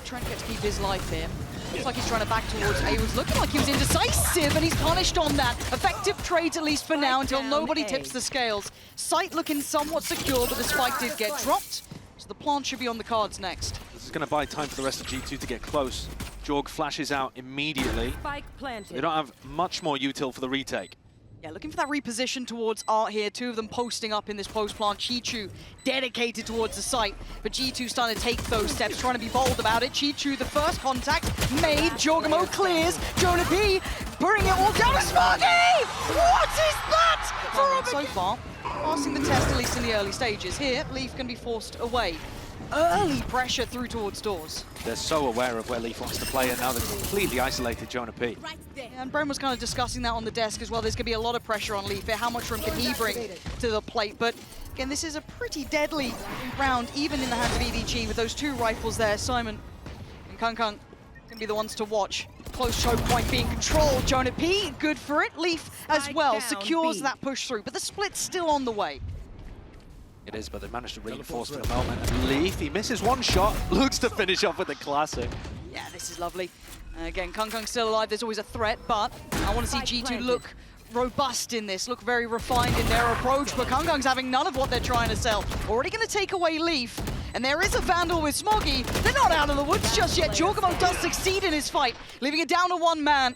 Trent gets to keep his life here. Looks like he's trying to back towards A. He was looking like he was indecisive, and he's punished on that. Effective trades, at least for now, until nobody tips the scales. Sight looking somewhat secure, but the spike did get dropped. So the plant should be on the cards next. This is going to buy time for the rest of G2 to get close. Jorg flashes out immediately. They don't have much more util for the retake. Yeah, looking for that reposition towards Art here. Two of them posting up in this post plant. CHICHOO dedicated towards the site, but G2 starting to take those steps, trying to be bold about it. CHICHOO, the first contact made. jawgemo clears. JonahP bringing it all down to Smoggy! What is that? For so far, passing the test, at least in the early stages. Here, Leaf can be forced away. Early pressure through towards doors. They're so aware of where Leaf wants to play, and now they've completely isolated JonahP. Yeah, and Bren was kind of discussing that on the desk as well. There's going to be a lot of pressure on Leaf here. How much room can he bring to the plate? But again, this is a pretty deadly round, even in the hands of EDG, with those two rifles there. Simon and Kung going to be the ones to watch. Close choke point being controlled. JonahP, good for it. Leaf as well, secures that push through. But the split's still on the way. It is, but they managed to reinforce for the moment. And Leaf, he misses one shot, looks to finish off with a classic. Yeah, this is lovely. Again, Kung still alive. There's always a threat, but I want to see G2 look robust in this, look very refined in their approach, but Kung's having none of what they're trying to sell. Already going to take away Leaf, and there is a Vandal with Smoggy. They're not out of the woods just yet. jawgemo does succeed in his fight, leaving it down to one man.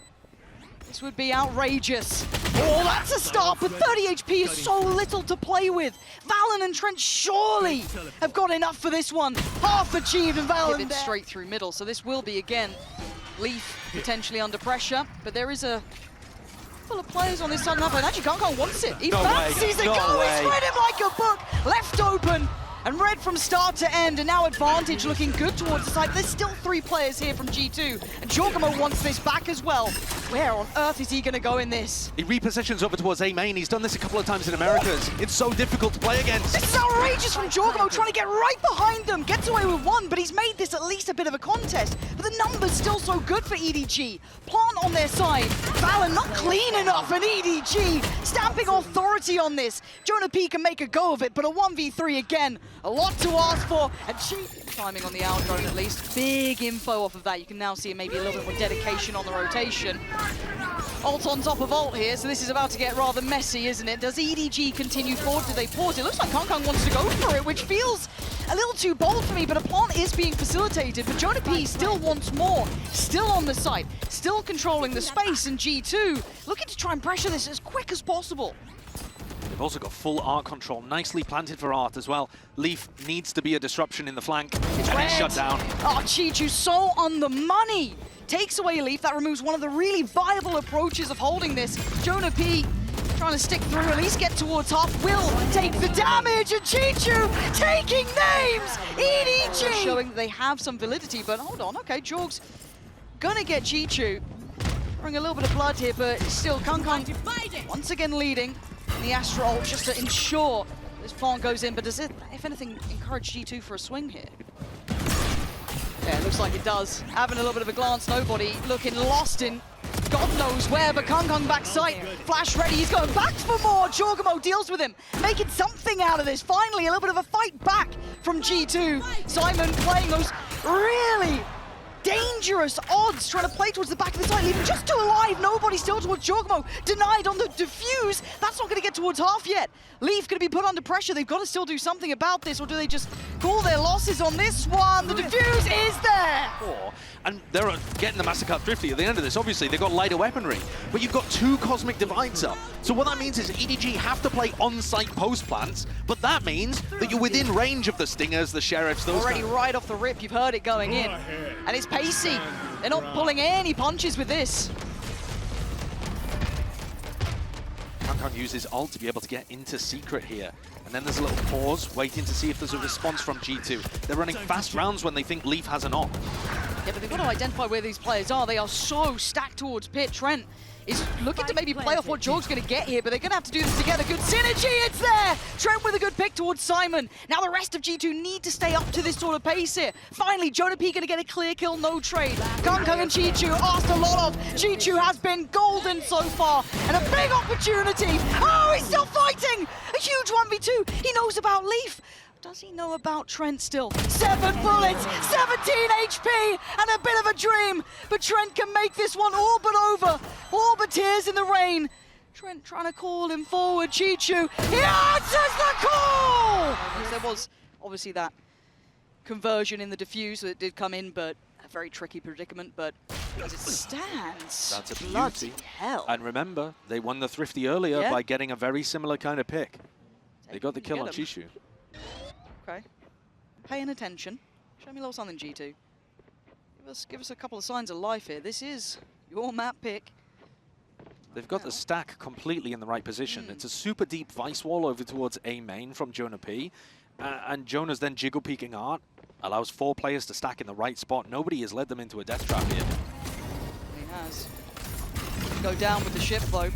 This would be outrageous. Oh, that's a start, but 30 HP is so little to play with. Valyn and Trent surely have got enough for this one. Half achieved, and Valyn straight through middle. So this will be, again, Leaf potentially under pressure, but there is a full of players on this sudden up, and actually Kung wants it. He fancies it. He's read him like a book. Left open. And red from start to end, and now advantage looking good towards the side. There's still 3 players here from G2, and jawgemo wants this back as well. Where on earth is he going to go in this? He repositions over towards A main. He's done this a couple of times in Americas. It's so difficult to play against. This is outrageous from jawgemo, trying to get right behind them. Gets away with one, but he's made this at least a bit of a contest. But the numbers still so good for EDG. Plant on their side. Valyn not clean enough, and EDG stamping authority on this. JonahP can make a go of it, but a 1v3 again. A lot to ask for, and timing on the out drone at least. Big info off of that. You can now see maybe a little bit more dedication on the rotation. Ult on top of ult here, so this is about to get rather messy, isn't it? Does EDG continue forward? Do they pause? It looks like Kung wants to go for it, which feels a little too bold for me, but a plant is being facilitated. But JonahP still wants more. Still on the site, still controlling the space, and G2 looking to try and pressure this as quick as possible. They've also got full Art control, nicely planted for Art as well. Leaf needs to be a disruption in the flank, and it's shut down. Oh, CHICHOO so on the money! Takes away Leaf, that removes one of the really viable approaches of holding this. JonahP trying to stick through, at least get towards half, will take the damage, and CHICHOO taking names! EDG! Showing that they have some validity, but hold on, okay, Jorg's gonna get CHICHOO. Bring a little bit of blood here, but still Kung once again leading. The Astra ult just to ensure this plant goes in, but does it, if anything, encourage G2 for a swing here? Yeah, it looks like it does. Having a little bit of a glance, nobody looking lost in God knows where, but Kung back sight. Flash ready, he's going back for more. jawgemo deals with him, making something out of this. Finally, a little bit of a fight back from G2. Simon playing those really dangerous odds, trying to play towards the back of the side, leaving just 2 alive. Nobody still towards jawgemo. Denied on the defuse. That's not going to get towards half yet. Leaf going to be put under pressure. They've got to still do something about this, or do they just call their losses on this one? The defuse is there. And they're getting the Massacre thrifty at the end of this. Obviously, they've got lighter weaponry, but you've got 2 Cosmic Divides up. So what that means is EDG have to play on-site post plants, but that means that you're within range of the Stingers, the Sheriffs, those already right off the rip, you've heard it going in. And it's pacey. They're not pulling any punches with this. Kung uses ult to be able to get into secret here. And then there's a little pause, waiting to see if there's a response from G2. They're running fast rounds when they think Leaf has an op. Yeah, but they've got to identify where these players are. They are so stacked towards pit. Trent is looking to maybe play off what Jorg's going to get here, but they're going to have to do this together. Good synergy, it's there! Trent with a good pick towards Simon. Now the rest of G2 need to stay up to this sort of pace here. Finally, JonahP going to get a clear kill, no trade. Kung and CHICHOO asked a lot of. CHICHOO has been golden so far, and a big opportunity. Oh, he's still fighting! A huge 1v2. He knows about Leaf. does he know about Trent still? 7 bullets, 17 HP, and a bit of a dream. But Trent can make this one all but over. All but tears in the rain. Trent trying to call him forward. CHICHOO, he answers the call! There was obviously that conversion in the defuse that did come in, but a very tricky predicament. But as it stands, that's a bloody beauty. hell. And remember, they won the Thrifty earlier by getting a very similar kind of pick. They got the kill on CHICHOO. Okay. Paying attention. Show me a little something, G2. Give us a couple of signs of life here. This is your map pick. They've got the stack completely in the right position. It's a super deep vice wall over towards A main from JonahP. And Jonah's then jiggle peeking art. Allows 4 players to stack in the right spot. Nobody has led them into a death trap here. He has. Go down with the ship though.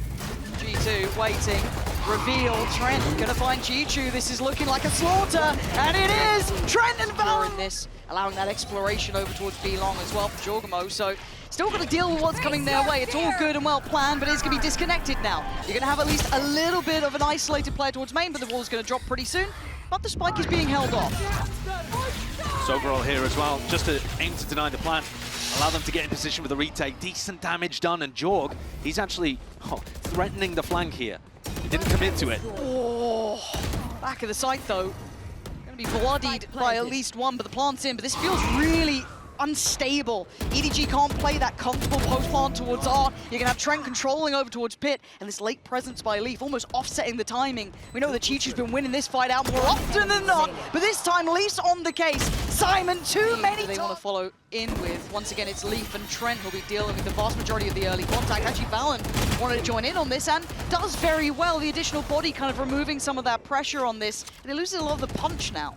G2 waiting. Reveal. Trent gonna find CHICHOO. This is looking like a slaughter. And it is! Trent and valyn in this. Allowing that exploration over towards B long as well for jawgemo. So still got to deal with what's coming their way. It's all good and well planned, but it's going to be disconnected now. You're going to have at least a little bit of an isolated player towards main, but the wall's going to drop pretty soon. But the spike is being held off. So overall here as well, just to aim to deny the plan. Allow them to get in position with a retake. Decent damage done, and Jorg, he's actually threatening the flank here. He didn't commit to it. Oh, back of the site though. Going to be bloodied by at least one, but the plant's in. But this feels really unstable. EDG can't play that comfortable post plant towards R. You're gonna have Trent controlling over towards Pit, and this late presence by Leaf almost offsetting the timing. We know that CHICHOO's been winning this fight out more often than not, but this time Leaf's on the case. Simon, too many they want to follow in with. Once again, it's Leaf and Trent who'll be dealing with the vast majority of the early contact. Actually, valyn wanted to join in on this and does very well. The additional body kind of removing some of that pressure on this, and it loses a lot of the punch now.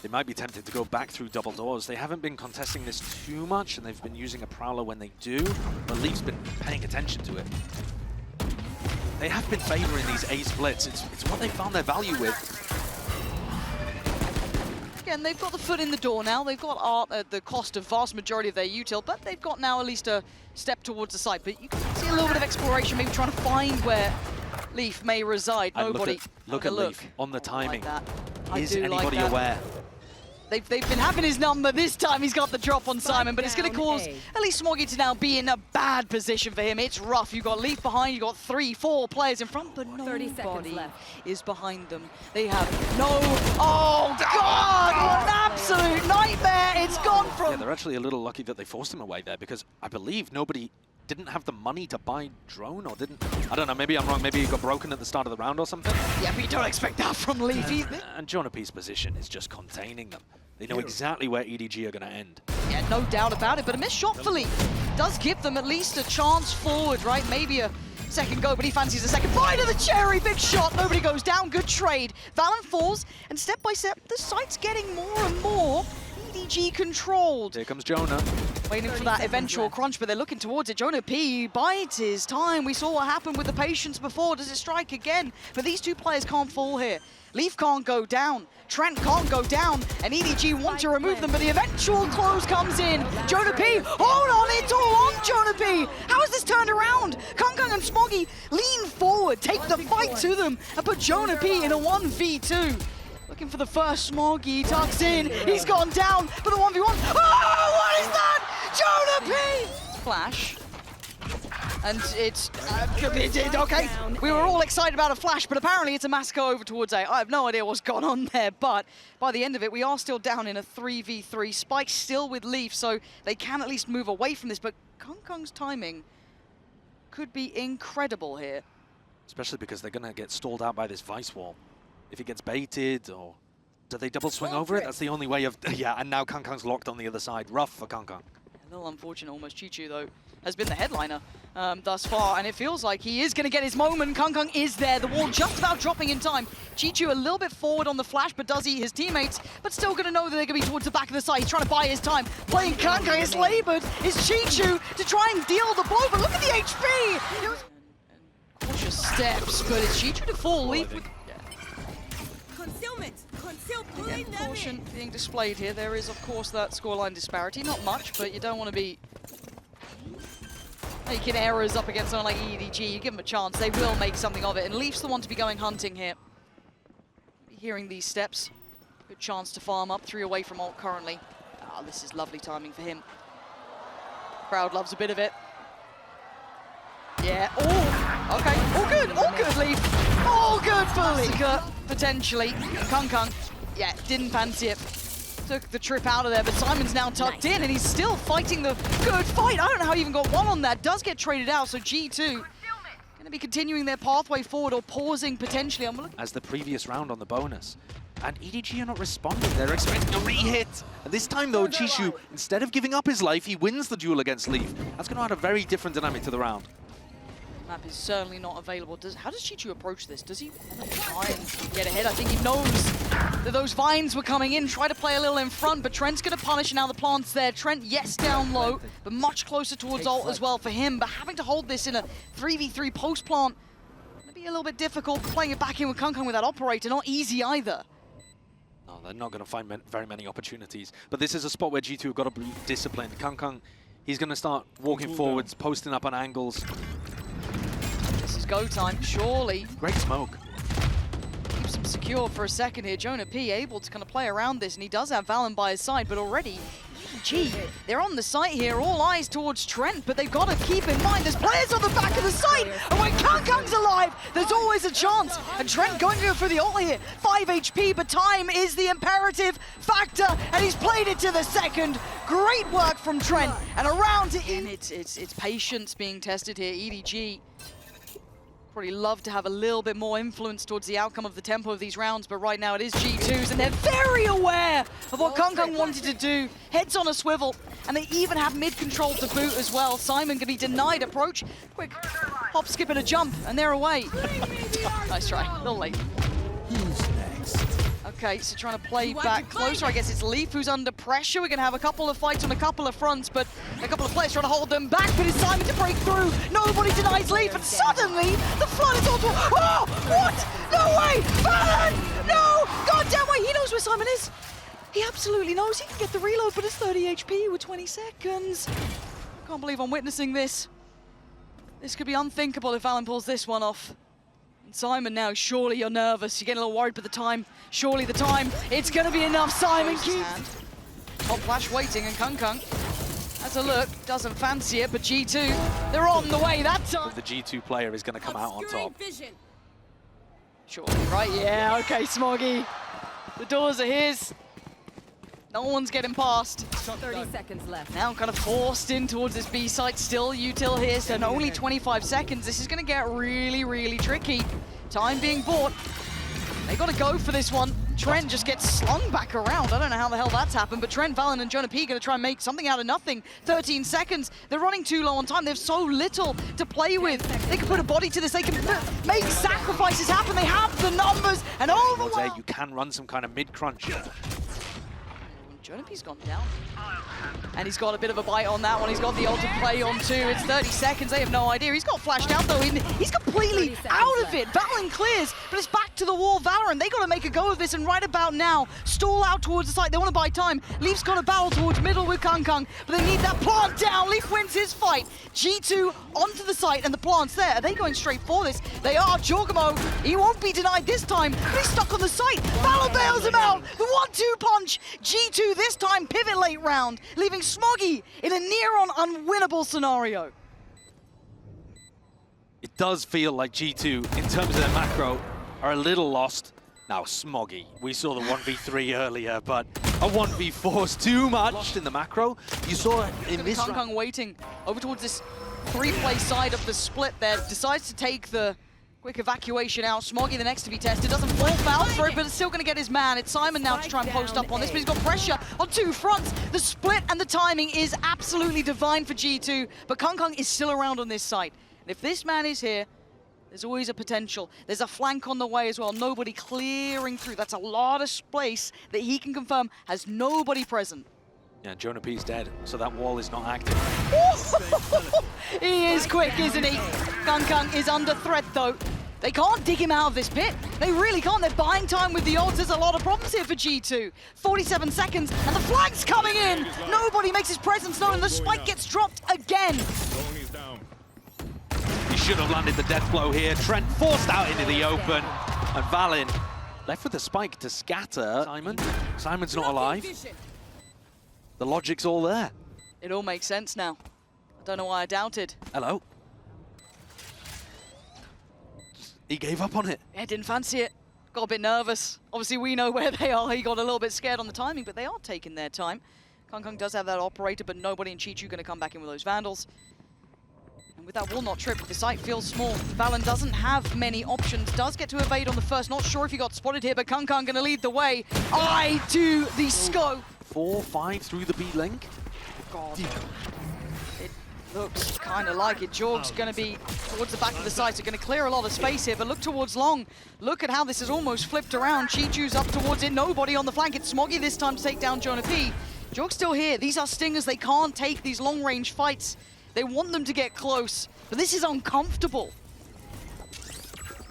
They might be tempted to go back through double doors. They haven't been contesting this too much, and they've been using a prowler when they do, but Leaf's been paying attention to it. They have been favoring these A splits. It's what they found their value with. Again, they've got the foot in the door now. They've got art at the cost of vast majority of their util, but they've got now at least a step towards the site. But you can see a little bit of exploration, maybe trying to find where Leaf may reside. And Nobody. Look at Leaf on the timing. Like Is anybody aware? They've been having his number. This time he's got the drop on Simon, but it's going to cause at least Smoggy to now be in a bad position for him. It's rough. You've got Leaf behind, you've got 3, 4 players in front, but nobody is behind them. They have no... Oh, God! What an absolute nightmare! It's gone from... Yeah, they're actually a little lucky that they forced him away there, because I believe nobody didn't have the money to buy drone, or didn't... I don't know, maybe I'm wrong. Maybe he got broken at the start of the round or something. Yeah, but you don't expect that from Leaf either. And JonahP's position is just containing them. They know exactly where EDG are going to end. Yeah, no doubt about it, but a missed shot for Leaf does give them at least a chance forward, right? Maybe a second go, but he fancies a second bite of the cherry. Big shot, nobody goes down, good trade. valyn falls, and step by step, the site's getting more and more EDG controlled. Here comes Jonah. Waiting for that eventual crunch, but they're looking towards it. JonahP bides his time. We saw what happened with the patience before. Does it strike again? But these two players can't fall here. Leaf can't go down. Trent can't go down. And EDG want to remove them, but the eventual close comes in. JonahP, hold on, it's all on JonahP. How has this turned around? KongKong and Smoggy lean forward, take the fight to them, and put JonahP in a 1v2. Looking for the first Smoggy, tucks in, he's gone down for the 1v1. Oh, what is that? JonahP! Flash. And it's, okay, we were all excited about a flash, but apparently it's a massacre over towards A. I have no idea what's gone on there, but by the end of it, we are still down in a 3v3. Spike still with Leaf, so they can at least move away from this, but KongKong's timing could be incredible here. Especially because they're going to get stalled out by this vice wall. If it gets baited, or do they double swing over it? That's the only way of... Yeah, and now KongKong's locked on the other side. Rough for KongKong. A little unfortunate almost. CHICHOO, though, has been the headliner thus far, and it feels like he is going to get his moment. KongKong is there. The wall just about dropping in time. CHICHOO a little bit forward on the flash, but does eat his teammates, but still going to know that they're going to be towards the back of the site. He's trying to buy his time. Playing KongKong is labored. Is CHICHOO to try and deal the blow, but look at the HP! And cautious steps, but it's CHICHOO to fall. Leaf with... Again, caution being displayed here. There is, of course, that scoreline disparity. Not much, but you don't want to be making errors up against someone like EDG. You give them a chance, they will make something of it. And Leaf's the one to be going hunting here. hearing these steps. Good chance to farm up, 3 away from ult currently. Ah, this is lovely timing for him. Crowd loves a bit of it. Yeah, oh, okay, all good, Leaf. All good for Leaf. Potentially, Kung, yeah, didn't fancy it. Took the trip out of there, but Simon's now tucked in, and he's still fighting the good fight. I don't know how he even got one on that. Does get traded out, so G2 going to be continuing their pathway forward or pausing potentially. As the previous round on the bonus. And EDG are not responding. They're expecting a re-hit. And this time, though, CHICHOO, instead of giving up his life, he wins the duel against Leaf. That's going to add a very different dynamic to the round. Map is certainly not available. How does CHICHOO approach this? Does he try and get ahead? I think he knows that those vines were coming in. Try to play a little in front, but Trent's going to punish. Now the plant's there. Trent, yes, down low, but much closer towards ult as well for him. But having to hold this in a 3v3 post-plant, going to be a little bit difficult. Playing it back in with Kung with that operator, not easy either. No, they're not going to find very many opportunities. But this is a spot where G2 have got to be disciplined. Kung, he's going to start walking forwards, posting up on angles. This is go time, surely. Great smoke. Keeps him secure for a second here. JonahP able to kind of play around this, and he does have valyn by his side, but already EDG, they're on the site here, all eyes towards Trent, but they've got to keep in mind there's players on the back of the site, and when Kung's alive, there's always a chance. And Trent going to go for the ult here, 5 HP, but time is the imperative factor, and he's played it to the second. Great work from Trent, and around it, and it's patience being tested here. EDG probably love to have a little bit more influence towards the outcome of the tempo of these rounds, but right now it is G2's, and they're very aware of what Kung wanted to do. Heads on a swivel, and they even have mid-control to boot as well. Simon can be denied approach. Quick hop, skip, and a jump, and they're away. Nice try, a little late. Who's next? Okay, so trying to play back closer. I guess it's Leaf who's under pressure. We're going to have a couple of fights on a couple of fronts, but a couple of players trying to hold them back, but it's Simon to break through. Nobody denies Leaf, and suddenly the flood is onto... Oh, what? No way! valyn! No! Goddamn way! He knows where Simon is. He absolutely knows. He can get the reload, but it's 30 HP with 20 seconds. I can't believe I'm witnessing this. This could be unthinkable if valyn pulls this one off. Simon now, surely you're nervous. You're getting a little worried, but the time, surely the time, it's going to be enough. Simon keeps... Top flash waiting, and Kung has a look, doesn't fancy it, but G2, they're on the way that time. The G2 player is going to come out on top. Surely, right? Yeah, okay, Smoggy. The doors are his. No one's getting past. 30 seconds left. Now kind of forced in towards this B site. Still util here, so only 25 seconds. This is going to get really, really tricky. Time being bought. They got to go for this one. Trent just gets slung back around. I don't know how the hell that's happened, but Trent, valyn, and JonahP going to try and make something out of nothing. 13 seconds. They're running too low on time. They have so little to play with. They can put a body to this. They can make sacrifices happen. They have the numbers, and overwhelm. You can run some kind of mid-crunch. JonahP's gone down. And he's got a bit of a bite on that one. He's got the ult to play on too. It's 30 seconds. They have no idea. He's got flashed out though. He's completely out of it. valyn clears, but it's back to the wall. Valorant, they got to make a go of this, and right about now, stall out towards the site. They want to buy time. Leaf's got to barrel towards middle with Kung, but they need that plant down. Leaf wins his fight. G2 onto the site, and the plant's there. Are they going straight for this? They are. jawgemo, he won't be denied this time, but he's stuck on the site. valyn bails him out. The 1-2 punch. G2 this time pivot late round, leaving Smoggy in a near-on unwinnable scenario. It does feel like G2, in terms of their macro, are a little lost. Now, Smoggy, we saw the 1v3 earlier, but a 1v4's too much in the macro. You saw in this round. Kung waiting over towards this 3-play side of the split there, decides to take the quick evacuation out. Smoggy the next to be tested, doesn't fall foul for it, but it's still going to get his man. It's Simon now to try and post up on this, but he's got pressure on 2 fronts. The split and the timing is absolutely divine for G2, but Kung is still around on this site. And if this man is here, there's always a potential. There's a flank on the way as well. Nobody clearing through. That's a lot of space that he can confirm has nobody present. Yeah, JonahP's dead, so that wall is not active. He is quick, isn't he? Kung is under threat, though. They can't dig him out of this pit. They really can't. They're buying time with the odds. There's a lot of problems here for G2. 47 seconds, and the flag's coming in. Nobody makes his presence known, and the spike gets dropped again. He should have landed the death blow here. Trent forced out into the open, and valyn Left with the spike to scatter. Simon's not alive. The logic's all there. It all makes sense now. I don't know why I doubted. Hello. He gave up on it. Yeah, didn't fancy it. Got a bit nervous. Obviously, we know where they are. He got a little bit scared on the timing, but they are taking their time. Kong does have that operator, but nobody in CHICHOO going to come back in with those Vandals. And with that walnut trip, the site feels small. valyn doesn't have many options. Does get to evade on the first. Not sure if he got spotted here, but Kong going to lead the way. Eye to the scope. 4-5 through the B link. God. It looks kind of like it. Jorg's going to be towards the back of the site. They're going to clear a lot of space here, but look towards long. Look at how this is almost flipped around. CHICHOO's up towards it. Nobody on the flank. It's Smoggy this time to take down JonahP. Jorg's still here. These are stingers. They can't take these long-range fights. They want them to get close, but this is uncomfortable.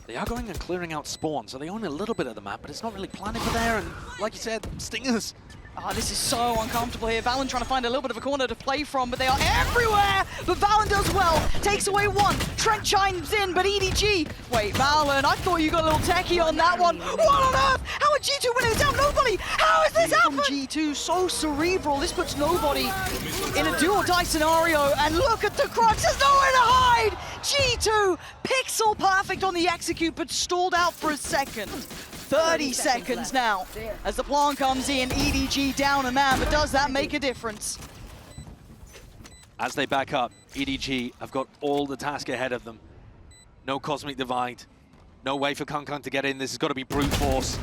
They are going and clearing out spawn, so they own a little bit of the map, but it's not really planning for there, and like you said, stingers. Oh, this is so uncomfortable here. valyn trying to find a little bit of a corner to play from, but they are everywhere! But valyn does well. Takes away one. Trent chimes in, but EDG... Wait, valyn, I thought you got a little techie on that one. What on earth? How are G2 winning this out? Nobody! How is this happening? From G2, so cerebral. This puts nobody in a do-or-die scenario. And look at the crunch. There's nowhere to hide! G2, pixel perfect on the execute, but stalled out for a second. 30 seconds now as the plan comes in. EDG down a man, but does that make a difference? As they back up, EDG have got all the task ahead of them. No Cosmic Divide. No way for Kong to get in. This has got to be brute force.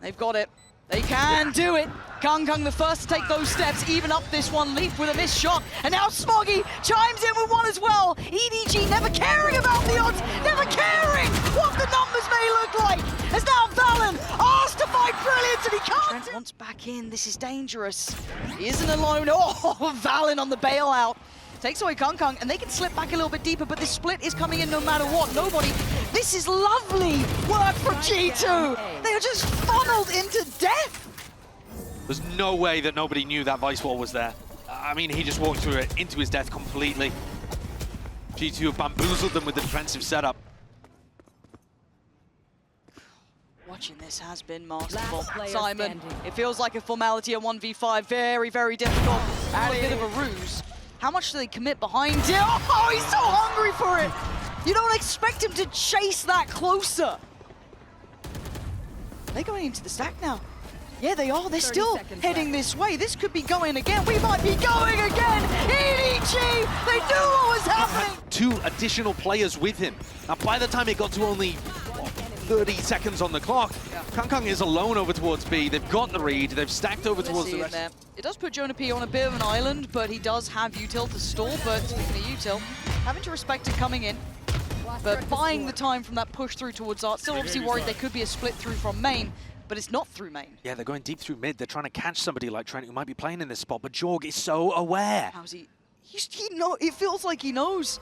They've got it. They can do it. Kong the first to take those steps, even up this one. Leaf with a missed shot. And now Smoggy chimes in with one as well. EDG never caring about the odds, never caring what the numbers may look like. As now valyn asked to fight brilliance and he can't. Trent wants back in. This is dangerous. He isn't alone. Oh, valyn on the bailout. Takes away Kong, and they can slip back a little bit deeper, but this split is coming in no matter what. Nobody. This is lovely work from G2. They are just funneled into death. There's no way that nobody knew that Vice Wall was there. I mean, he just walked through it into his death completely. G2 have bamboozled them with the defensive setup. Watching this has been masterful. Simon, it feels like a formality at 1v5. Very, very difficult. And a bit of a ruse. How much do they commit behind it? Oh, he's so hungry for it! You don't expect him to chase that closer. They're going into the stack now. Yeah, they are. They're still heading this way. This could be going again. We might be going again. EDG, they knew what was happening. 2 additional players with him. Now, by the time it got to only 30 seconds on the clock, Kong is alone over towards B. They've got the read. They've stacked over towards the rest. There. It does put JonahP on a bit of an island, but he does have util to stall. But speaking of util, having to respect it coming in, but buying the time from that push through towards Art. Still obviously worried there could be a split through from main, but it's not through main. Yeah, they're going deep through mid. They're trying to catch somebody like Trent who might be playing in this spot, but Jorg is so aware. How's he? He know. It feels like he knows.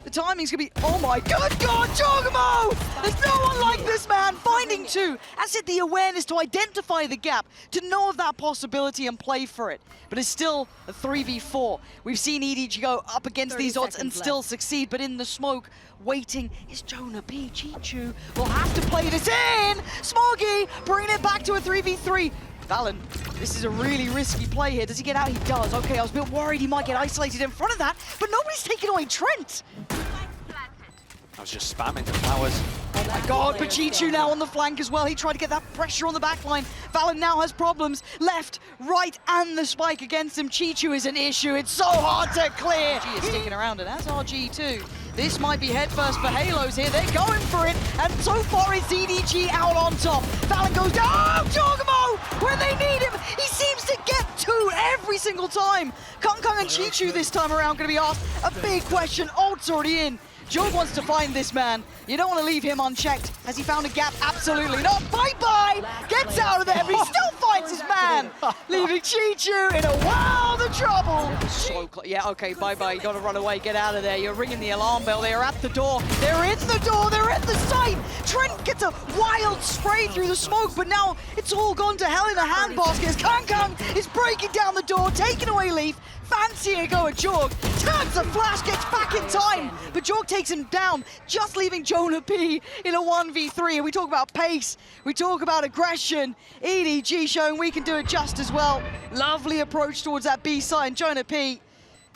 The timing's gonna be, oh my good God, jawgemo! There's no one like this man, finding 2. As said, the awareness to identify the gap, to know of that possibility and play for it. But it's still a 3v4. We've seen EDG go up against these odds and still succeed, but in the smoke, waiting is JonahP. CHICHOO will have to play this in! Smoggy bringing it back to a 3v3. valyn, this is a really risky play here. Does he get out? He does. Okay, I was a bit worried he might get isolated in front of that, but nobody's taking away Trent. I was just spamming the flowers. Oh my God, but CHICHOO now on the flank as well. He tried to get that pressure on the back line. valyn now has problems. Left, right, and the spike against him. CHICHOO is an issue. It's so hard to clear. G is sticking around, and as are G2. This might be headfirst for Halos here. They're going for it, and so far it's EDG out on top. valyn goes down. Oh, jawgemo! When they need him, he seems to get 2 every single time. Kong and CHICHOO this time around going to be asked a big question. Ult's already in. Jorg wants to find this man. You don't want to leave him unchecked. Has he found a gap? Absolutely not. Bye-bye! Gets out of there, but he still finds his man. Leaving CHICHOO in a world of trouble. So yeah, okay, bye-bye. You got to run away. Get out of there. You're ringing the alarm bell. They are at the door. They're in the door. They're at the site. Trent gets a wild spray through the smoke, but now it's all gone to hell in a handbasket as Kong is breaking down the door, taking away Leaf. fancy a go at Jorg. Turns the flash, gets back in time, but Jorg takes him down, just leaving JonahP in a 1v3. And we talk about pace, we talk about aggression. EDG showing we can do it just as well. Lovely approach towards that B side, and JonahP,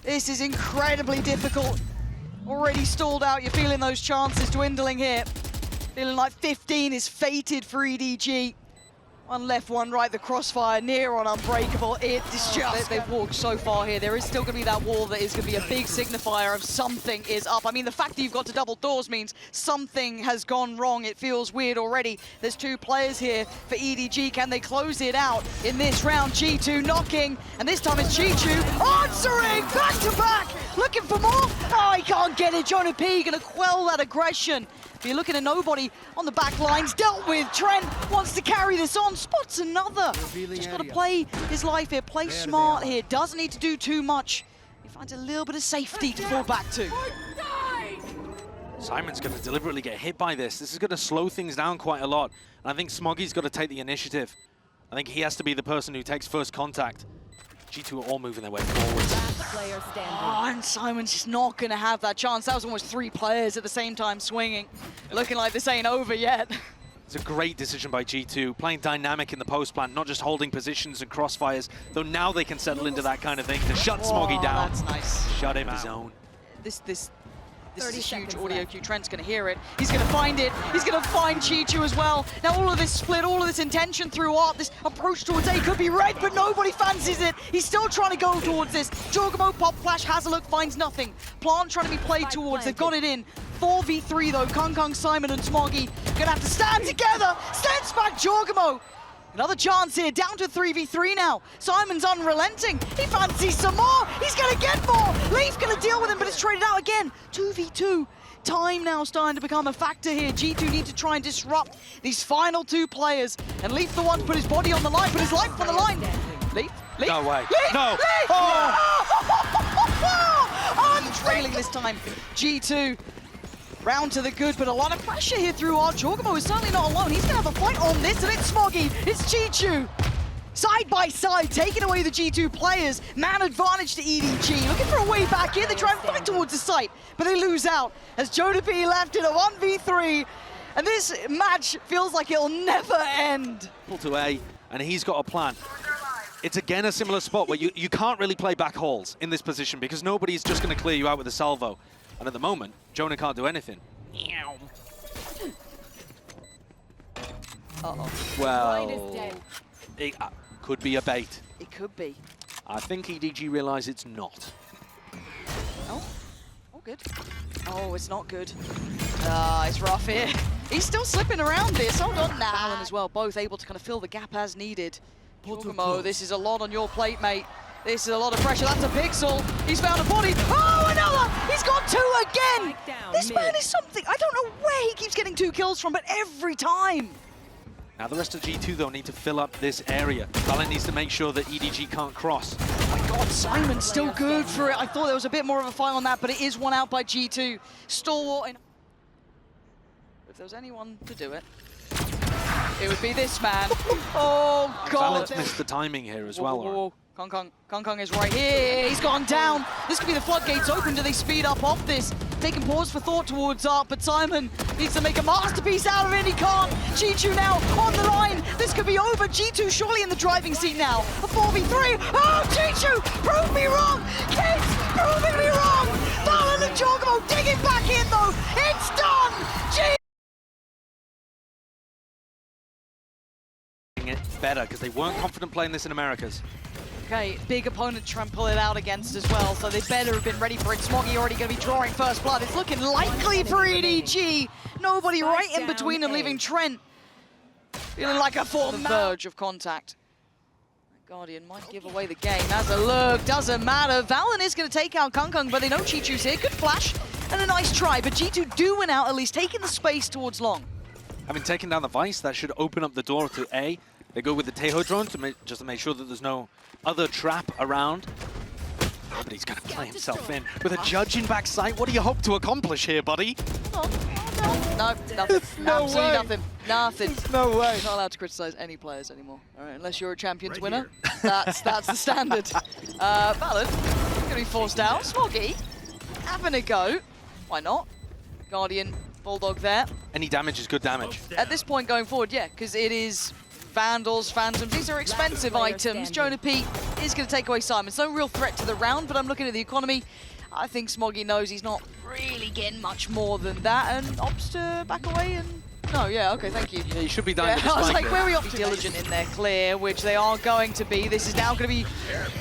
this is incredibly difficult. Already stalled out, you're feeling those chances dwindling here. Feeling like 15 is fated for EDG. One left, one right, the crossfire near on unbreakable. It is just... They've walked so far here. There is still going to be that wall that is going to be a big signifier of something is up. I mean, the fact that you've got to double doors means something has gone wrong. It feels weird already. There's two players here for EDG. Can they close it out in this round? G2 knocking, and this time it's CHICHOO answering back to back. Looking for more. Oh, he can't get it. JonahP going to quell that aggression. You're looking at nobody on the back lines, dealt with. Trent wants to carry this on, spots another. Just got to play his life here, play smart here. Doesn't need to do too much. He finds a little bit of safety to fall back to. Simon's going to deliberately get hit by this. This is going to slow things down quite a lot. And I think Smoggy's got to take the initiative. I think he has to be the person who takes first contact. G2 are all moving their way forward. Oh, and Simon's just not going to have that chance. That was almost 3 players at the same time swinging. Looking like this ain't over yet. It's a great decision by G2, playing dynamic in the post plant, not just holding positions and crossfires, though now they can settle into that kind of thing to shut Smoggy down. That's nice. Shut him out. This is a huge audio cue. Trent's going to hear it. He's going to find it. He's going to find CHICHOO as well. Now all of this split, all of this intention through art, this approach towards A could be red, but nobody fancies it. He's still trying to go towards this. jawgemo, pop flash, has a look, finds nothing. Plant trying to be played towards. They've got it in. 4v3 though. Kung, Simon and Smoggy going to have to stand together. Sends back jawgemo. Another chance here, down to 3v3 now. Simon's unrelenting. He fancies some more. He's going to get more. Leaf going to deal with him, but it's traded out again. 2v2. Time now starting to become a factor here. G2 need to try and disrupt these final 2 players. And Leaf the one to put his body on the line, put his life on the line. Leaf? No way. Leaf? No. Leaf! Oh! Untrailing this time. G2. Round to the good, but a lot of pressure here through our jawgemo is certainly not alone. He's going to have a fight on this, and it's Smoggy. It's CHICHOO. Side by side, taking away the G2 players. Man advantage to EDG. Looking for a way back in. They try and fight towards the site, but they lose out as JonahP left in a 1v3. And this match feels like it'll never end. To A, and he's got a plan. It's again a similar spot where you can't really play back hauls in this position because nobody's just going to clear you out with a salvo. And at the moment, Jonah can't do anything. Uh-oh. Well, it could be a bait. It could be. I think EDG realise it's not. Oh, good. Oh, it's not good. It's rough here. He's still slipping around this. Hold on now. Valyn as well, both able to kind of fill the gap as needed. jawgemo, this is a lot on your plate, mate. This is a lot of pressure. That's a pixel. He's found a body. Oh, another! He's got 2 again! This man is something. I don't know where he keeps getting 2 kills from, but every time. Now the rest of G2, though, need to fill up this area. Valyn needs to make sure that EDG can't cross. Oh my God, Simon's still good for it. I thought there was a bit more of a fight on that, but it is one out by G2. Stalwart. If there was anyone to do it, it would be this man. Oh, God. Valyn's missed the timing here as well. Whoa. Kung is right here. He's gone down. This could be the floodgates open. Do they speed up off this? Taking pause for thought towards Art, but Simon needs to make a masterpiece out of it. He can't. CHICHOO now on the line. This could be over. G2 surely in the driving seat now. A 4v3. Oh, CHICHOO! Prove me wrong! Kids, proving me wrong! Valyn and jawgemo digging back in though. It's done! It better because they weren't confident playing this in Americas. Okay, big opponent to try and pull it out against as well, so they better have been ready for it. Smoggy already going to be drawing first blood. It's looking likely for EDG. Nobody right in between them, leaving Trent feeling like a full verge of contact. Guardian might give away the game. As a look, doesn't matter. Valyn is going to take out Kung, but they know CHICHOO's here. Good flash and a nice try, but G2 do win out, at least taking the space towards long. Having taken down the Vice, that should open up the door to A. They go with the Teho drone just to make sure that there's no other trap around. But he's going to play himself in. With a judge in backside, what do you hope to accomplish here, buddy? No, nothing. No Absolutely way. nothing. Nothing. There's no way. You're not allowed to criticize any players anymore. All right, unless you're a Champions winner. That's the standard. Valyn. gonna be forced out. Smoggy having a go. Why not? Guardian, Bulldog there. Any damage is good damage. At this point going forward, yeah, because it is Vandals, Phantoms. These are expensive items. JonahP is going to take away Simon. It's no real threat to the round, but I'm looking at the economy. I think Smoggy knows he's not really getting much more than that and opts to back away and... No, yeah, okay, thank you. Yeah, you should be dying with the I was spike like, where are we off to? Diligent in their clear, which they are going to be. This is now going to be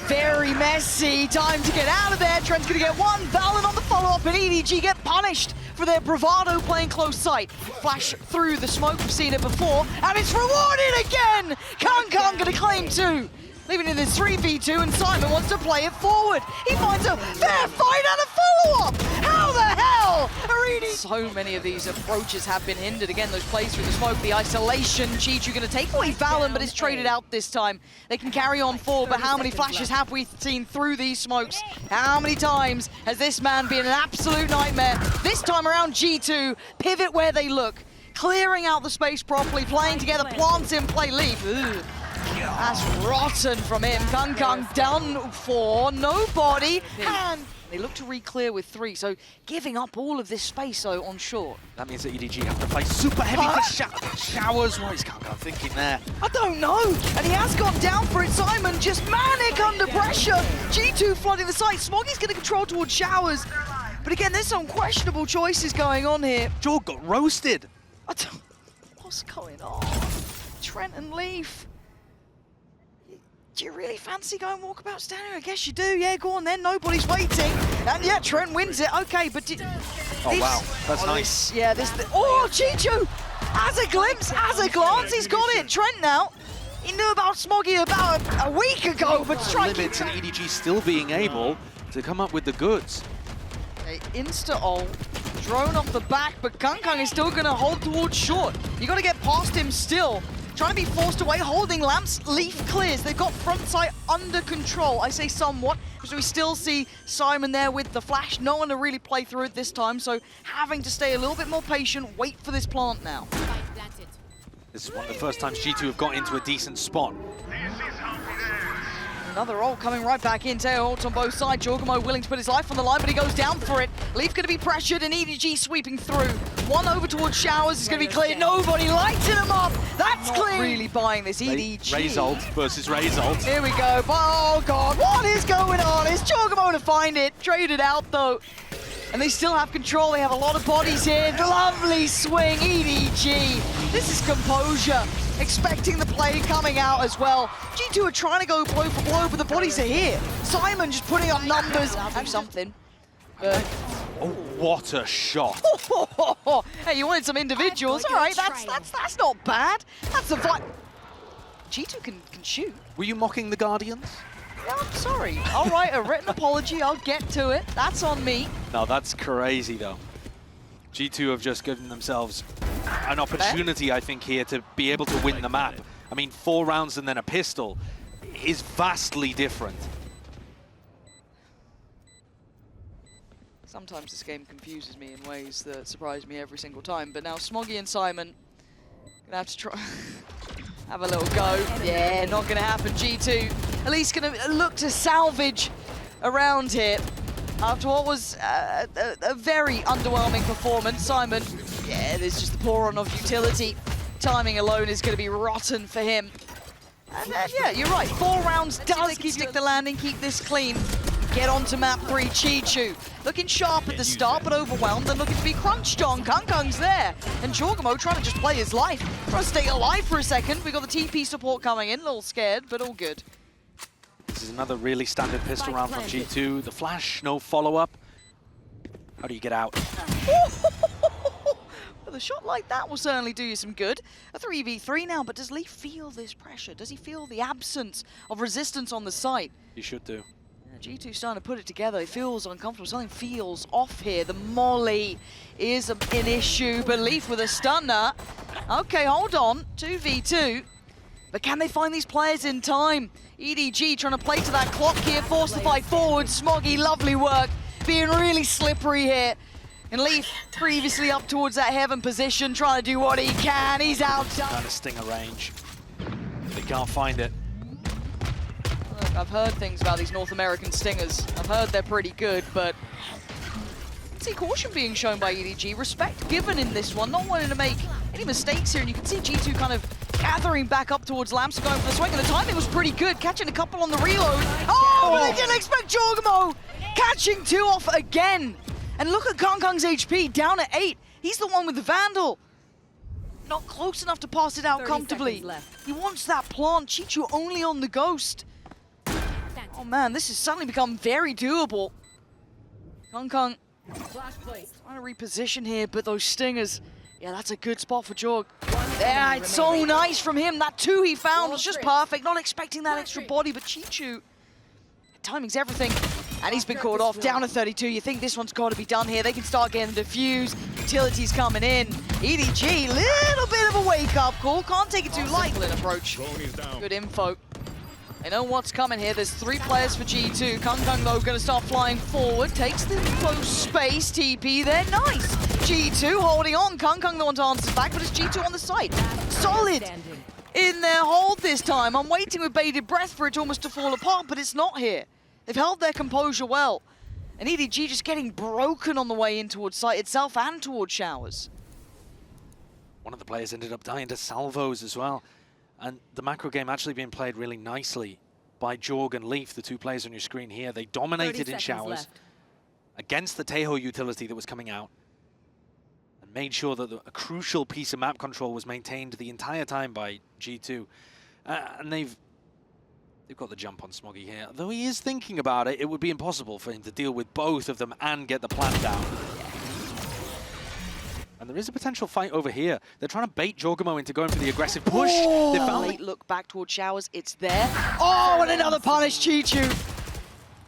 very messy. Time to get out of there. Trent's going to get one. Valyn on the follow-up, and EDG get punished for their bravado playing close sight. Flash through the smoke, we've seen it before, and it's rewarded again! KongKong going to claim two. Leaving in this 3v2, and Simon wants to play it forward. He finds a fair fight and a follow-up! How the hell are EDG? So many of these approaches have been hindered. Again, those plays through the smoke, the isolation. CHICHOO going to take away Valyn, but it's traded out this time. They can carry on forward, but how many flashes have we seen through these smokes? How many times has this man been an absolute nightmare? This time around, G2 pivot where they look, clearing out the space properly, playing together, plants in play, leave. Ugh. That's rotten from him. KongKong done for. Nobody. And they look to re-clear with 3, so giving up all of this space though on short. That means that EDG have to play super heavy for showers. What is KongKong thinking there? I don't know. And he has gone down for it. Simon just manic under pressure. G2 flooding the site. Smoggy's going to control towards showers. But again, there's some questionable choices going on here. Jaw got roasted. What's going on? Trent and Leaf. Do you really fancy going walkabout standing? I guess you do. Yeah, go on then. Nobody's waiting. And yeah, Trent wins it. Okay, but oh, wow. That's nice. Oh, CHICHOO has a glimpse, has a glance. He's got it. Trent now. He knew about Smoggy about a week ago, but striking. Limits and EDG still being able to come up with the goods. Okay, insta-ult. Drone off the back, but KongKong is still going to hold towards short. You got to get past him still. Trying to be forced away, holding lamps. Leaf clears. They've got front sight under control. I say somewhat, because we still see Simon there with the flash. No one to really play through it this time, so having to stay a little bit more patient, wait for this plant now. This is one of the first times G2 have got into a decent spot. Another ult coming right back in. Tail ult on both sides. jawgemo willing to put his life on the line, but he goes down for it. Leaf going to be pressured, and EDG sweeping through. One over towards showers is going to be cleared. Nobody lighting him up. That's clear. Not really buying this. EDG. Ray's ult versus Ray's ult. Here we go. Oh God, what is going on? It's jawgemo to find it. Traded out though. And they still have control. They have a lot of bodies here. Lovely swing, EDG. This is composure. Expecting the play coming out as well. G2 are trying to go blow for blow, but the bodies are here. Simon just putting up numbers. Do something. Oh, what a shot. Hey, you wanted some individuals. All right, that's not bad. That's a vibe. G2 can shoot. Were you mocking the Guardians? Yeah, I'm sorry. I'll write a written apology. I'll get to it. That's on me. No, that's crazy, though. G2 have just given themselves an opportunity, I think, here to be able to win the map. I mean, 4 rounds and then a pistol is vastly different. Sometimes this game confuses me in ways that surprise me every single time, but now Smoggy and Simon gonna have to try have a little go. Yeah, not gonna happen. G2 at least gonna look to salvage around here after what was a very underwhelming performance. Simon, yeah, there's just the pour on of utility. Timing alone is gonna be rotten for him. And yeah, you're right. 4 rounds does stick the landing, keep this clean. Get on to map 3, CHICHOO. Looking sharp at the start, but overwhelmed and looking to be crunched on. KongKong's there. And jawgemo trying to just play his life. Trying to stay alive for a second. We got the TP support coming in. A little scared, but all good. This is another really standard pistol round from G2. The flash, no follow-up. How do you get out? Well, a shot like that will certainly do you some good. A 3v3 now, but does Lee feel this pressure? Does he feel the absence of resistance on the site? He should do. G2 starting to put it together. It feels uncomfortable. Something feels off here. The molly is an issue. Belief with a stunner. Okay, hold on. 2v2. But can they find these players in time? EDG trying to play to that clock here. Force the fight forward. Smoggy, lovely work. Being really slippery here. And Leaf previously up towards that heaven position. Trying to do what he can. He's outdone. Trying to stinger range. They can't find it. I've heard things about these North American stingers. I've heard they're pretty good, but I see caution being shown by EDG. Respect given in this one, not wanting to make any mistakes here. And you can see G2 kind of gathering back up towards Lamps, going for the swing, and the timing was pretty good, catching a couple on the reload. Oh, but they didn't expect jawgemo catching 2 off again. And look at Kangkang's HP, down at 8. He's the one with the Vandal. Not close enough to pass it out comfortably. He wants that plant. CHICHOO only on the Ghost. Oh man, this has suddenly become very doable. Kangkang trying to reposition here, but those stingers, yeah, that's a good spot for Jorg. Yeah, it's so nice from him. That 2 he found was just perfect. Not expecting that extra body, but CHICHOO, timing's everything. And he's been caught off, down to 32. You think this one's got to be done here. They can start getting the defuse. Utilities coming in. EDG, little bit of a wake-up call. Can't take it too lightly an approach. Good info. They know what's coming here. There's 3 players for G2. Kangkang, though, going to start flying forward. Takes the close space. TP there. Nice. G2 holding on. Kangkang, the one to answer back, but it's G2 on the side. Solid in their hold this time. I'm waiting with bated breath for it almost to fall apart, but it's not here. They've held their composure well. And EDG just getting broken on the way in towards site itself and towards showers. One of the players ended up dying to salvos as well. And the macro game actually being played really nicely by Jorg and Leaf, the 2 players on your screen here. They dominated in showers against the Taeho utility that was coming out and made sure that a crucial piece of map control was maintained the entire time by G2. And they've got the jump on Smoggy here. Though he is thinking about it, it would be impossible for him to deal with both of them and get the plant down. And there is a potential fight over here. They're trying to bait jawgemo into going for the aggressive push. Oh, they found late look back towards showers. It's there. Oh, and another punish, CHICHOO.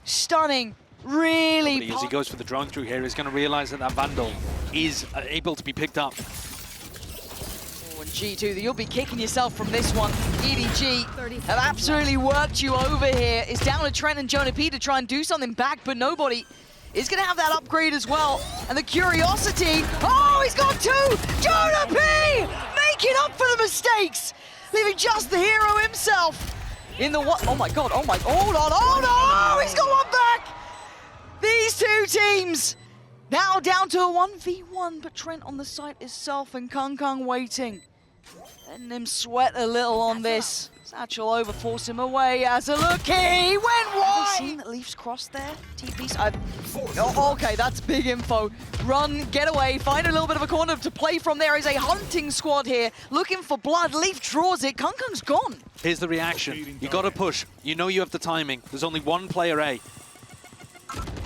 Stunning. Really. As he goes for the drone through here, he's going to realize that that Vandal is able to be picked up. Oh, and G2, you'll be kicking yourself from this one. EDG have absolutely worked you over here. It's down to Trent and JonahP to try and do something back, but nobody is going to have that upgrade as well. And the curiosity. Oh, he's got 2! JonahP making up for the mistakes, leaving just the hero himself in the what? Oh my god, oh my, hold on, oh no, he's got one back! These 2 teams now down to a 1v1, but Trent on the site itself and Kangkang waiting. Letting him sweat a little on this. Satchel over, force him away as a look. He went wide! Have you seen that Leaf's crossed there? TP's. Oh, okay, that's big info. Run, get away, find a little bit of a corner to play from. There is a hunting squad here looking for blood. Leaf draws it. Kangkang's gone. Here's the reaction. You got to push. You know you have the timing. There's only 1 player A.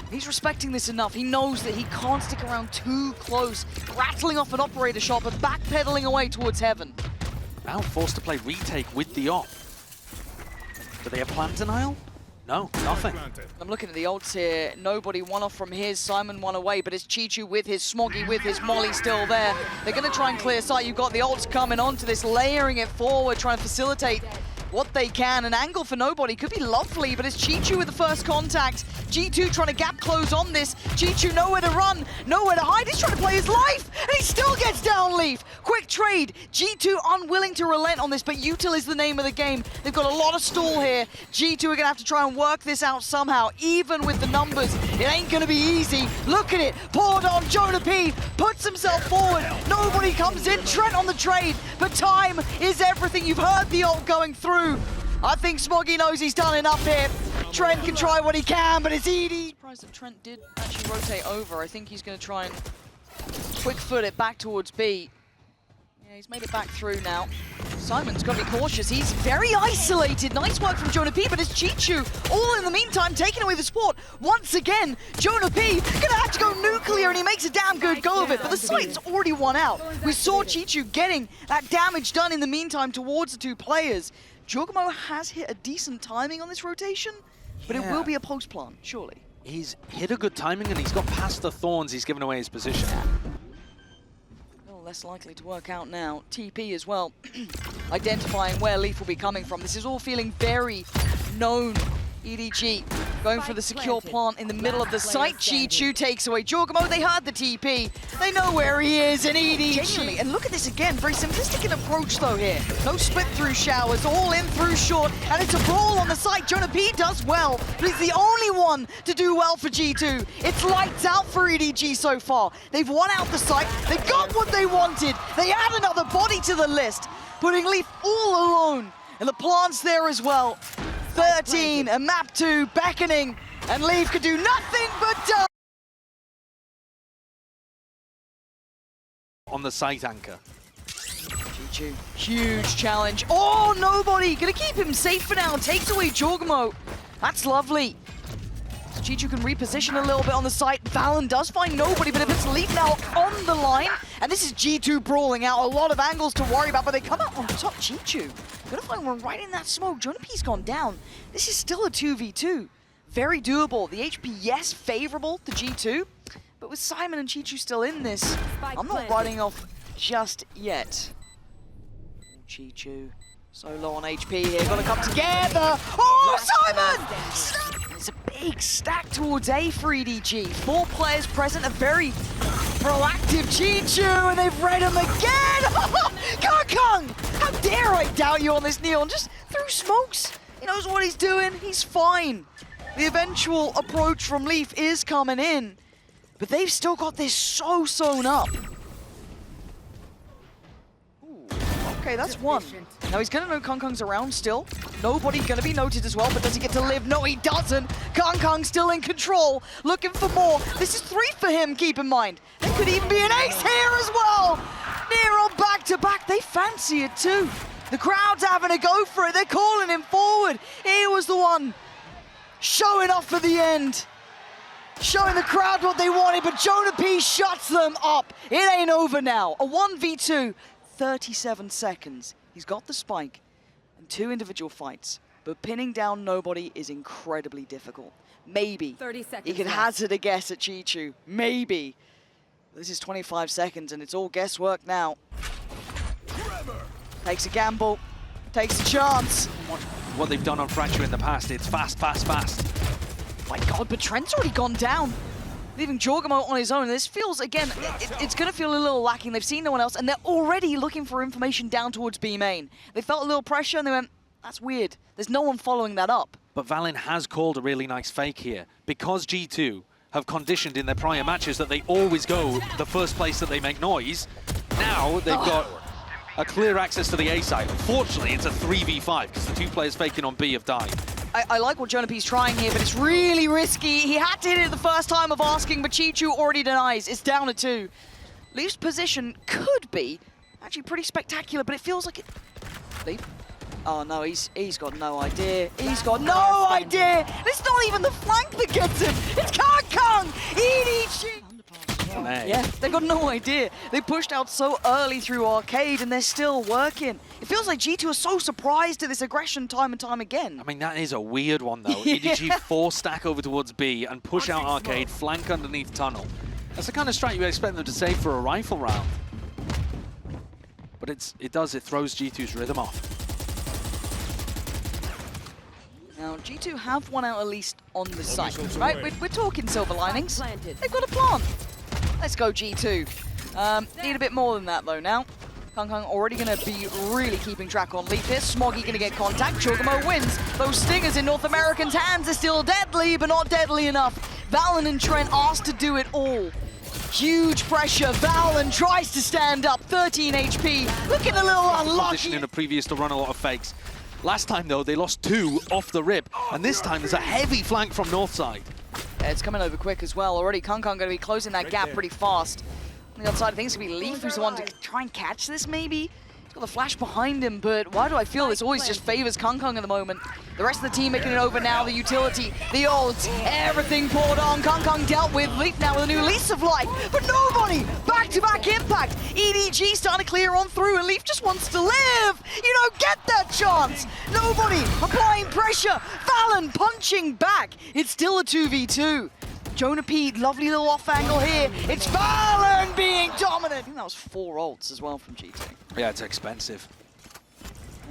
He's respecting this enough. He knows that he can't stick around too close. Rattling off an operator shot, but backpedaling away towards heaven. Now forced to play retake with the op. Do they have plan denial? No, nothing. I'm looking at the ults here. Nobody one off from his. Simon one away, but it's CHICHOO with his Smoggy, with his Molly still there. They're going to try and clear sight. You've got the ults coming onto this, layering it forward, trying to facilitate what they can. An angle for nobody could be lovely, but it's CHICHOO with the first contact. G2 trying to gap close on this. CHICHOO nowhere to run, nowhere to hide. He's trying to play his life, and he still gets down Leaf. Quick trade. G2 unwilling to relent on this, but util is the name of the game. They've got a lot of stall here. G2 are going to have to try and work this out somehow, even with the numbers. It ain't going to be easy. Look at it. Poured on. JonahP puts himself forward. Nobody comes in. Trent on the trade, but time is everything. You've heard the ult going through. I think Smoggy knows he's done enough here. Trent can try what he can, but it's ED. Surprised that Trent did actually rotate over. I think he's going to try and quick foot it back towards B. Yeah, he's made it back through now. Simon's got to be cautious. He's very isolated. Nice work from JonahP, but it's CHICHOO all in the meantime taking away the sport. Once again, JonahP gonna have to go nuclear, and he makes a damn good go of it, but the site's already won out. We saw CHICHOO getting that damage done in the meantime towards the 2 players. jawgemo has hit a decent timing on this rotation, but it will be a post plant, surely. He's hit a good timing and he's got past the thorns. He's given away his position. Less likely to work out now. TP as well, identifying where Leaf will be coming from. This is all feeling very known EDG going for the secure plant in the middle of the site. CHICHOO takes away jawgemo. They heard the TP. They know where he is, and EDG. Genuinely, and look at this again. Very simplistic in approach though here. No split through showers, all in through short, and it's a brawl on the site. JonahP does well, but he's the only one to do well for G2. It's lights out for EDG so far. They've won out the site. They got what they wanted. They add another body to the list, putting Leaf all alone. And the plant's there as well. 13 and map 2 beckoning, and Leaf could do nothing but on the site anchor. CHICHOO, huge challenge. Oh, nobody gonna keep him safe for now. Takes away jawgemo. That's lovely. So CHICHOO can reposition a little bit on the site. valyn does find nobody, but if it's Leaf now on the line, and this is G2 brawling out, a lot of angles to worry about, but they come out on top. CHICHOO gonna find one right in that smoke. JonahP's gone down. This is still a 2v2. Very doable. The HP, yes, favorable to G2, but with Simon and CHICHOO still in this, I'm not writing off just yet. CHICHOO, so low on HP here, gotta come together. Oh, Simon! It's a big stack towards A for EDG. 4 players present, a very proactive CHICHOO, and they've read him again! Kung! How dare I doubt you on this Neon? Just through smokes. He knows what he's doing, he's fine. The eventual approach from Leaf is coming in, but they've still got this so sewn up. Ooh, okay, that's one. Now he's gonna know Kung's around still. Nobody gonna be noted as well, but does he get to live? No, he doesn't. Kung still in control, looking for more. This is 3 for him, keep in mind. There could even be an ace here as well. Nero back to back, they fancy it too. The crowd's having a go for it, they're calling him forward. He was the one showing off for the end. Showing the crowd what they wanted, but JonahP shuts them up. It ain't over now. A 1v2, 37 seconds. He's got the spike and 2 individual fights, but pinning down nobody is incredibly difficult. Maybe 30 seconds he can hazard a guess at CHICHOO. Maybe. This is 25 seconds and it's all guesswork now. Takes a gamble, takes a chance. What they've done on Fracture in the past, it's fast, fast, fast. My God, but Trent's already gone down. Leaving jawgemo on his own. This feels, again, it's going to feel a little lacking. They've seen no one else, and they're already looking for information down towards B main. They felt a little pressure, and they went, that's weird. There's no one following that up. But valyn has called a really nice fake here. Because G2 have conditioned in their prior matches that they always go the first place that they make noise, now they've got a clear access to the A side. Unfortunately, it's a 3v5 because the 2 players faking on B have died. I like what JonahP's trying here, but it's really risky. He had to hit it the first time of asking, but CHICHOO already denies. It's down to 2. Leaf's position could be actually pretty spectacular, but it feels like it... Leaf? Oh no, he's got no idea. He's got no idea! It's not even the flank that gets him! It's Kung! EDG! Yeah, they've got no idea. They pushed out so early through Arcade and they're still working. It feels like G2 are so surprised at this aggression time and time again. I mean, that is a weird one, though. EDG 4 stack over towards B and push out Arcade, flank underneath tunnel. That's the kind of strat you expect them to save for a rifle round. But it throws G2's rhythm off. Now, G2 have one out at least on the site, right? We're talking silver linings. They've got a plant. Let's go, G2. Need a bit more than that, though, now. Kung already going to be really keeping track on Leaf here. Smoggy going to get contact. jawgemo wins. Those stingers in North Americans' hands are still deadly, but not deadly enough. valyn and Trent asked to do it all. Huge pressure. valyn tries to stand up. 13 HP. Looking a little unlucky. Position in the previous to run a lot of fakes. Last time, though, they lost 2 off the rip. And this time, there's a heavy flank from north side. Yeah, it's coming over quick as well. Already Kung going to be closing that gap pretty fast. On the other side, I think it's going to be Leaf who's the one to try and catch this, maybe? He's got the flash behind him, but why do I feel this always just favors Kung at the moment? The rest of the team making it over now. The utility, the ults, everything poured on. Kung dealt with. Leaf now with a new lease of life, but nobody! Back-to-back impact. EDG starting to clear on through, and Leaf just wants to live! You don't get that chance! Nobody applying pressure. valyn punching back. It's still a 2v2. JonahP, lovely little off angle here. It's valyn being dominant. I think that was 4 ults as well from G2. Yeah, it's expensive.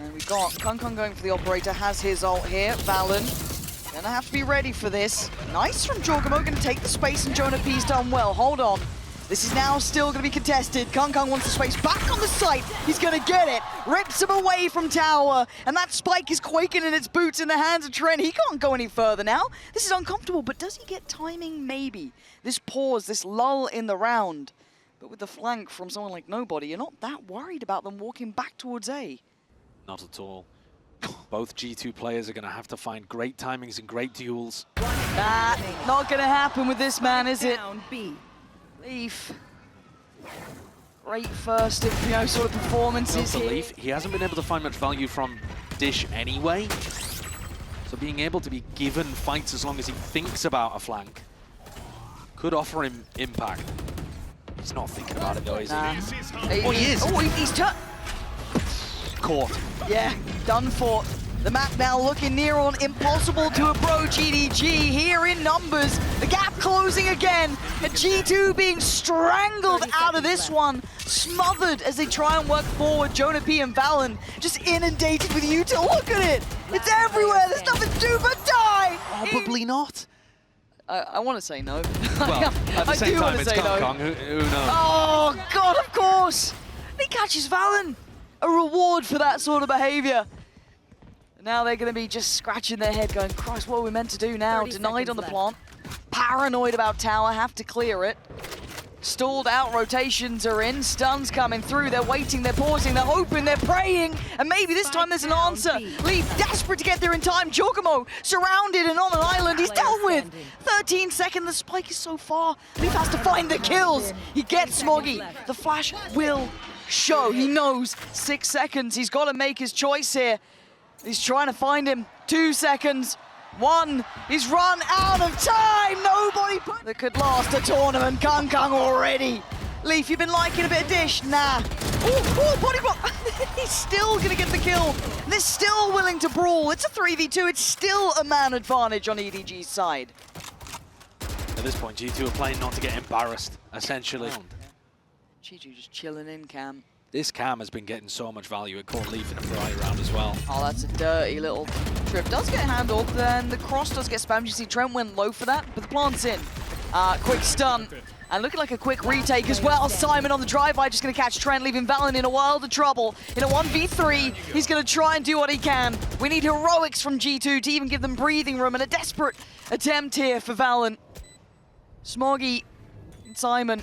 And we've got Kung going for the operator, has his ult here. valyn Gonna have to be ready for this. Nice from jawgemo, gonna take the space, and JonahP's done well. Hold on. This is now still gonna be contested. KongKong wants the space back on the site. He's gonna get it. Rips him away from tower. And that spike is quaking in its boots in the hands of Trent. He can't go any further now. This is uncomfortable, but does he get timing? Maybe. This pause, this lull in the round. But with the flank from someone like Nobody, you're not that worried about them walking back towards A. Not at all. Both G2 players are going to have to find great timings and great duels. Not gonna happen with this man, is it? Leaf. Great first of, sort of performances here. Leaf, he hasn't been able to find much value from Dish anyway. So being able to be given fights as long as he thinks about a flank could offer him impact. He's not thinking about it though, is he? Oh, he is. Oh, he's Caught. Yeah, done for. The map now looking near on impossible to approach EDG here in numbers. The gap closing again. And G2 being strangled out of this one. Smothered as they try and work forward. JonahP and valyn just inundated with util. Look at it. It's everywhere. There's nothing to do but die. Probably not. I want to say no. Well, at the same time, it's KongKong. Who knows? Oh, God, of course. He catches valyn. A reward for that sort of behavior. Now they're going to be just scratching their head going, Christ, what are we meant to do now? Denied on the plant. Paranoid about tower, have to clear it. Stalled out, rotations are in, stuns coming through. They're waiting, they're pausing, they're hoping, they're praying. And maybe this time there's an answer. Leaf desperate to get there in time. jawgemo surrounded and on an island. He's dealt with. 13 seconds, the spike is so far. Leaf has to find the kills. He gets Smoggy. The flash will show. He knows 6 seconds. He's got to make his choice here. He's trying to find him. 2 seconds. 1. He's run out of time. Nobody put that could last a tournament. KongKong already. Leaf, you've been liking a bit of Dish? Nah. Ooh, body block. He's still going to get the kill. They're still willing to brawl. It's a 3v2. It's still a man advantage on EDG's side. At this point, G2 are playing not to get embarrassed, essentially. CHICHOO just chilling in cam. This cam has been getting so much value. It caught Leaf in the prior round as well. Oh, that's a dirty little trip. Does get handled, then the cross does get spammed. You see Trent went low for that, but the plant's in. Quick stun. And looking like a quick retake as well. Simon on the drive-by just going to catch Trent, leaving valyn in a world of trouble. In a 1v3, he's going to try and do what he can. We need heroics from G2 to even give them breathing room, and a desperate attempt here for valyn. Smoggy and Simon.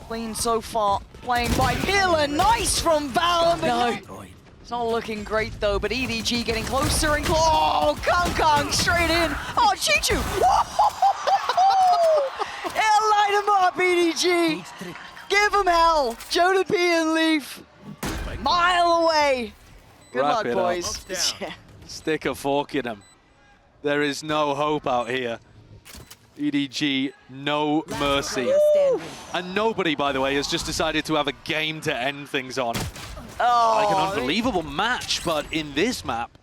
Clean so far. Playing by Killer. Nice from valyn. No. It's not looking great though, but EDG getting closer and oh, KongKong straight in. Oh, CHICHOO. It'll light him up, EDG. Give him hell. JonahP and Leaf. Mile away. Good luck, boys. Yeah. Stick a fork in him. There is no hope out here. EDG, no mercy. And nobody, by the way, has just decided to have a game to end things on. Oh, like an unbelievable match, but in this map,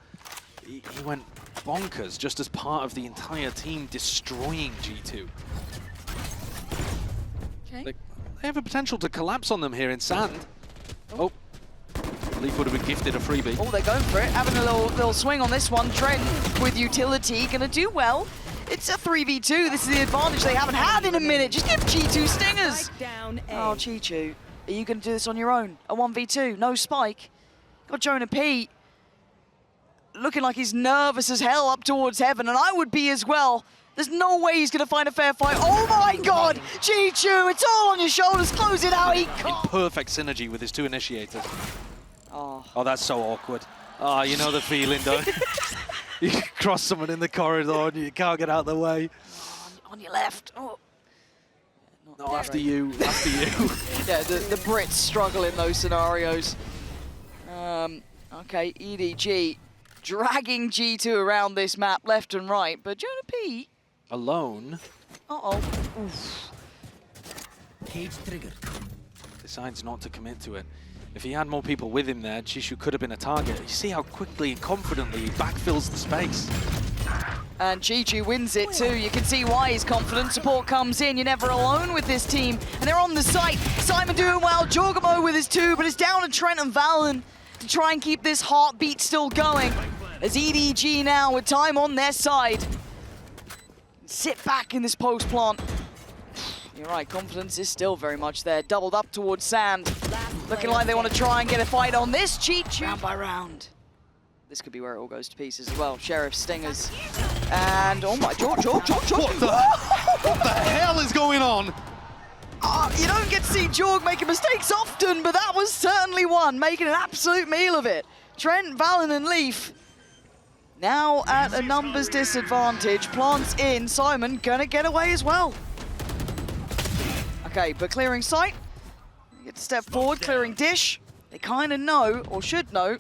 he went bonkers just as part of the entire team destroying G2. Okay. They have a potential to collapse on them here in sand. Oh. Leaf would have been gifted a freebie. Oh, they're going for it. Having a little swing on this one. Trent with utility, gonna do well. It's a 3v2. This is the advantage they haven't had in a minute. Just give G2 stingers. Oh, CHICHOO. Are you going to do this on your own? A 1v2, no spike. Got JonahP looking like he's nervous as hell up towards heaven, and I would be as well. There's no way he's going to find a fair fight. Oh my God, CHICHOO, it's all on your shoulders. Close it out. He can't. In perfect synergy with his two initiators. Oh, that's so awkward. Oh, you know the feeling, don't you? You cross someone in the corridor and you can't get out of the way. On your left. Oh. No, after you, after you. Yeah, the Brits struggle in those scenarios. Okay, EDG dragging G2 around this map left and right, but JonahP alone. Uh-oh. Oof. Cage trigger. Decides not to commit to it. If he had more people with him there, CHICHOO could have been a target. You see how quickly and confidently he backfills the space. And CHICHOO wins it too. You can see why he's confident. Support comes in. You're never alone with this team. And they're on the site. Simon doing well. jawgemo with his 2, but it's down to Trent and valyn to try and keep this heartbeat still going. as EDG now with time on their side. Sit back in this post plant. You're right, confidence is still very much there. Doubled up towards Sand. Looking like they want to try and get a fight on this. CHICHOO round by round. This could be where it all goes to pieces as well. Sheriff, Stingers, and oh my, George. What the hell is going on? You don't get to see Jorg making mistakes often, but that was certainly one, making an absolute meal of it. Trent, Valyn, and Leaf now at a numbers disadvantage. Plants in, Simon gonna get away as well. Okay, but clearing sight. You get to step forward, clearing dish. They kind of know, or should know,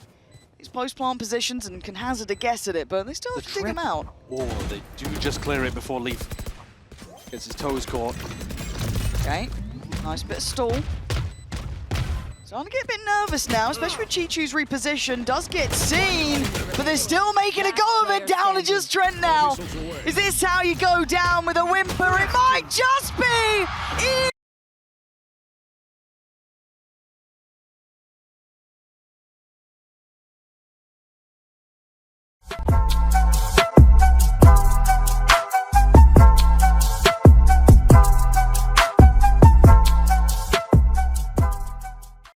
these post-plant positions and can hazard a guess at it, but they still have to dig them out. Oh, they do just clear it before Leaf gets his toes caught. Okay, nice bit of stall. Starting to get a bit nervous now, especially when CHICHOO's reposition does get seen, but they're still making a go of it. Down to just Trent now. Is this how you go down with a whimper? It might just be!